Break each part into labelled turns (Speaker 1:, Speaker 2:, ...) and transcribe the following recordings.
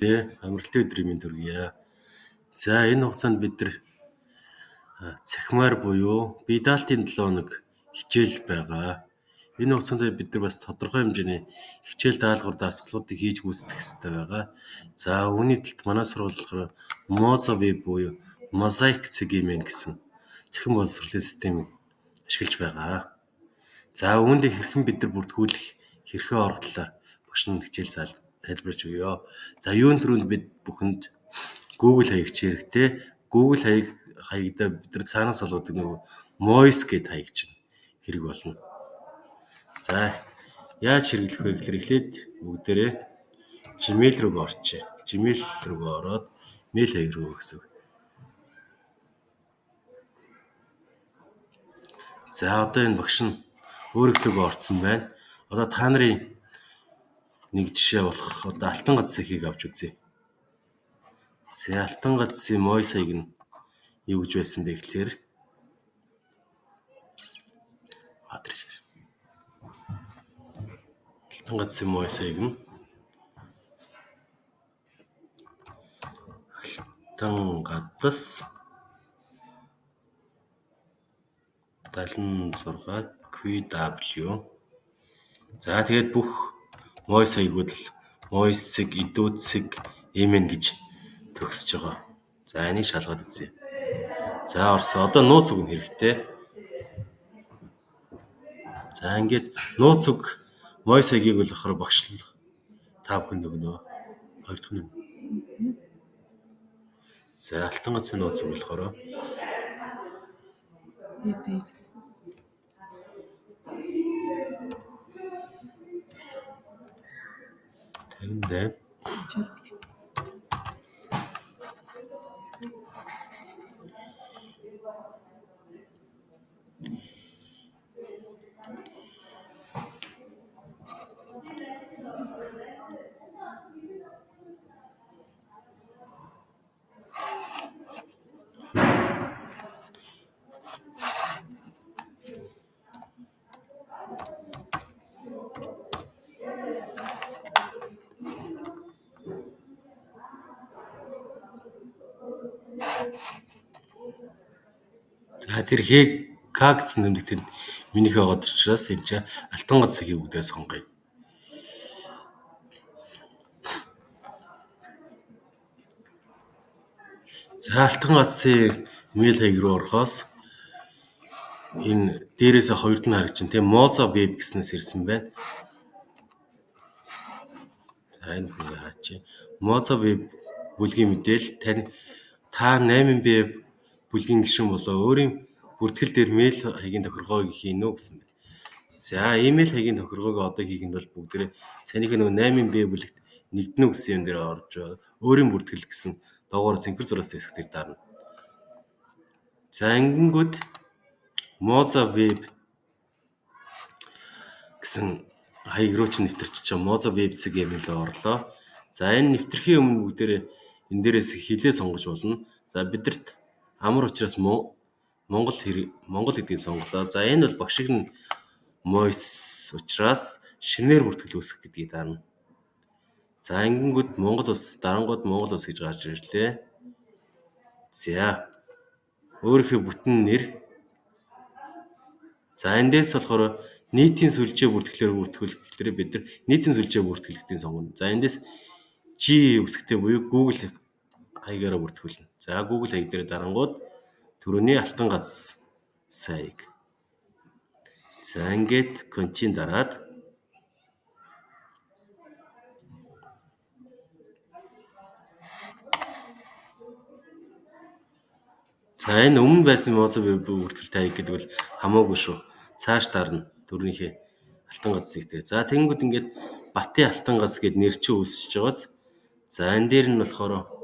Speaker 1: Амралтын өдрийн мэнд хүргье. За энэ хугацаанд бид нар цахимаар буюу бие-даалтын 7 хоног хичээл байгаа. Энэ хугацаанд бид нар бас тодорхой хэмжээний хичээл даалгавар дасгалуудыг хийж гүйцэтгэх хэрэгтэй байгаа. За үүний тулд манай сургууль Mozovib буюу Mosaic CGM гэсэн цахим боловсролын системийг ашиглаж байгаа. За үүндээ хэрхэн бид нар бүртгүүлэх, хэрхэн орох талаар багш нь хичээл заал тайлбарч өгье. За юун түрүүнд бид бүхэнд Google хаягч хэрэгтэй. Google хаягдаа бид нар цаанаас олгодог нөгөө Moise гэдэг хаягч хэрэг болно. За яаж хэрэглэх вэ гэхээр эхлээд бүгдээрээ Gmail руу орчих. Gmail руу ороод mail хаяг руу өгсөв. За одоо энэ багш нь өөрөглөөгөө орсон байна. Одоо та нарын нэг жишээ болох одоо алтан гац сэхийг авч үзье. За алтан гацсын Moise хаяг нь юу гэж байсан бэ гэхээр алтан гацсын Moise хаяг нь алтан гадас 76 QW. За тэгээд бүх Moise хаягуд л Moise цэг, идүү цэг, MN гэж төгсөж байгаа. За энийг шалгаад үзье. За орсон. Одоо нууц үг нь хэрэгтэй. За ингээд нууц үг Moise хаягийг бол ахаар багш нь та бүхэн өгнө. Хоёр дахь нь. За алтан гацсын нууц үг болохоор Тэндээ тэр К гэсэн нэмдэг тэнд минийх байгаад учраас энэ чинь алтан гац сэхийг бүгдээ сонгоё. За алтан гацсын мэйл хаяг руу орохоос энэ дээрээсээ хоёрд нь харагч тийм Mozovib гэснээс ирсэн байна. За энэ бүхнийг хаачих. Mozovib бүлгийн мэдээлэл та 8B бүлгийн гишүүн болоо өөрийн бүртгэл дээр мэйл хаягийн тохиргоог хийнэ үү гэсэн байна. За имэйл хаягийн тохиргоог одоо хийх нь бол бүгдээ санийх нөгөө 8B бүлэгт нэгдэнэ үү гэсэн юм дээр орж өөрийн бүртгэл гэсэн доогоор зинхэр зураас хэсэг дээр дарна. За ингэнгүүт Mozovib гэсэн хаяг руу ч нэвтэрч Mozovib CGM руу орлоо. За энэ нэвтрэхийн өмнө бүгдээ энэ дээрээс хилээ сонгож болно. За бидэрт амар учраас Монгол гэдгийг сонголоо. За энэ бол багшиг нь Moise учраас шинээр бүртгэл үүсгэх гэдгийг дарна. За ингэнгүүт Монгол улс дарангууд Монгол улс гэж гарч ирлээ. За өөрийнхөө бүтэн нэр. За эндээс болохоор нийтийн сүлжээ бүртгэлээр бүртгүүлэх гэхээр бид нар нийтийн сүлжээ бүртгэлэгтийн сонгоно. За эндээс G үсгтэй буюу Google хаягаараа бүртгүүлнэ. За Google хаяг дээр дарангууд түрүүний алтан гац хаяг. За ингээд контин дараад за энэ өмнө байсан Mozovib бүртгэлтэй хаяг гэдэг бол хамаагүй шүү. Цааш дарна түрүүнийхээ алтан гац зэгтэй. За тэгэнгүүт ингээд Батын алтан гац гэд нэр чинь үүсэж байгааз. За энэ дээр нь болохоор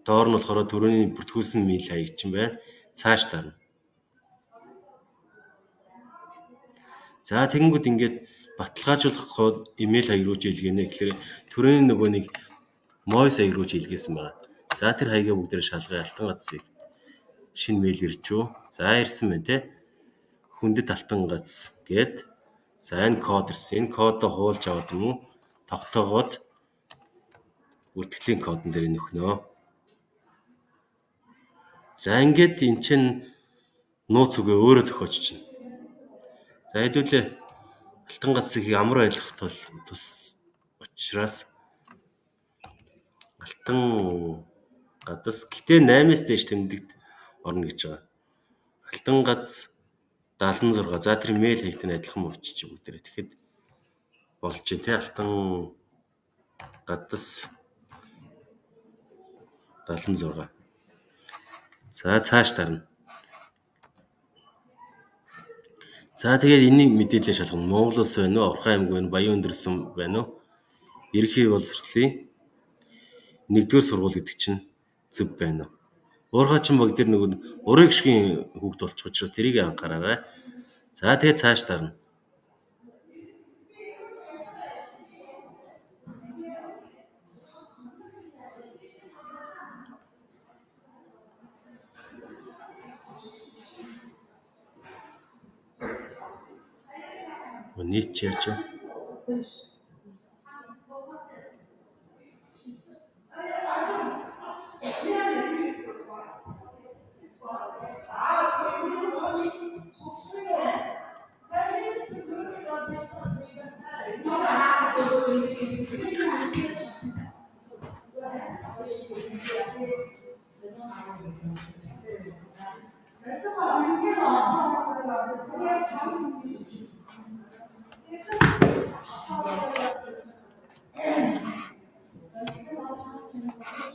Speaker 1: доор нь болохоор түрүүний бүртгүүлсэн мэйл хаяг чинь байна. Цааш дарна. За тэгэнгүүт ингээд баталгаажуулах имэйл хаяг руу жилгэнэ гэхээр түрүүний нөгөө нэг Moise хаяг руу жилгээсэн байна. За тэр хаягаа бүгдээр шалгая алтан гац зэг. Шинэ мэйл ирж үү? За ирсэн байна те. Хүндэт алтан гац гэд. За энэ код ирсэн. Энэ кодоо хуулж аваад юм уу? Тогтоогоод бүртгэлийн кодон дээр нөхнөө. За ингээд эн чинь нууц үгээ өөрөө зохиож чинь. За хэдүүлээ алтан гацыг амар ойлгох тус учраас алтан гадас гэтээ 8-аас дээш тэмдэгт орно гэж байгаа. Алтан гац 76. За тэр мэйл хайтын адилхан болчих бүгдээрээ. Тэгэхэд болж дээ тий алтан гадас 76. За цааш тарна. За тэгээд энийг мэдээлэл шалгана. Монгол улс байна уу? Аврахай аймаг байна уу? Баян Өндөрлсөн байна уу? Ерөнхий боловсролын 1-р сургууль гэдэг чинь зөв байна уу? Уурхайчин баг дээр нөгөө урыг гişгийн хүүхд болчих учраас тэрийг анхаараарай. За тэгээд цааш тарна. Нийт яач вэ?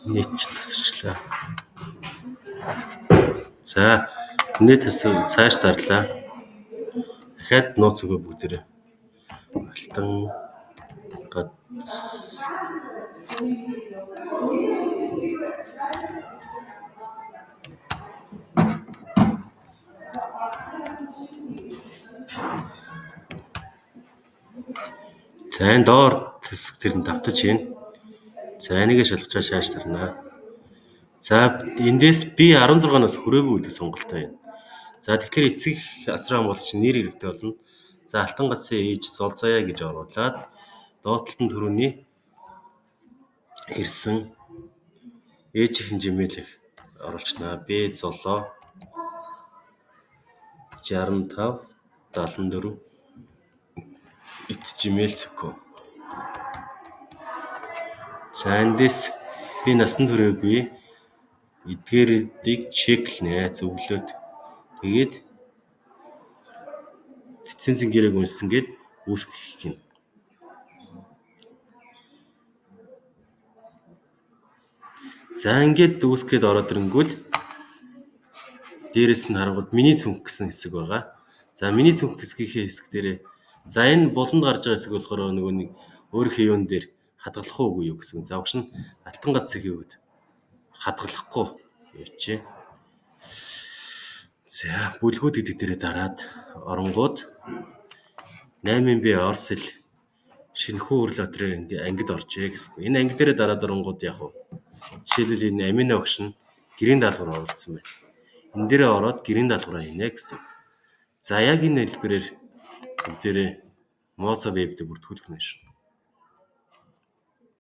Speaker 1: Нийт тасарчлаа. За нийт цааш тарлаа. Дахиад нууц өгөө бүгдээрээ. Алтан гадас За энэ доор хэсэг тэр нь давтаж байна. За энийгээ шалгачаа шааш тарнаа. За эндээс би 16-наас хүрээгүй гэдэг сонголтоо байна. За тэгэхээр эцэг асран хамгаалагч нэр хэрэгтэй болно. За алтан гацын ээж Золзаяа гэж оруулаад доотлолтын төрөний ирсэн ээжийнхэн жимээлийг оруулчихнаа. Б золоо 65 74 @gmail.com. За эндээс би насан туршаагүй эдгээрийг чеклэнэ зөвлөөд. Тэгээд лицензийн гэрээг үнэлсэн гээд үүсгэх гин. За ингээд үүсгээд ороод ирэнгүүт дээрэс нь харангууд миний цүнх гэсэн хэсэг байгаа. За миний цүнх хэсгийнхээ хэсэг дээрээ за энэ буланд гарч байгаа хэсэг болохоор нөгөө нэг өөрийнхөө юун дээр хадгалах уугүй юу гэсэн. За багш нь алтан гац сэхийгүүд хадгалахгүй явчих. За бүлгүүд гэдэг дээрээ дараад оронгууд 8-ын би Орс хэл шинэхүү урал отрын ангид оржээ гэсэн. Энэ анги дээрээ дараад оронгууд яг уу жишээлбэл энэ Амина багш нь гэрийн даалгавар оруулсан байна. Энэ дээрээ ороод гэрийн даалгавраа хийнэ гэсэн. За яг энэ хэлбэрээр бүгдээрээ Moza Web дээр бүртгүүлэх нь шүү.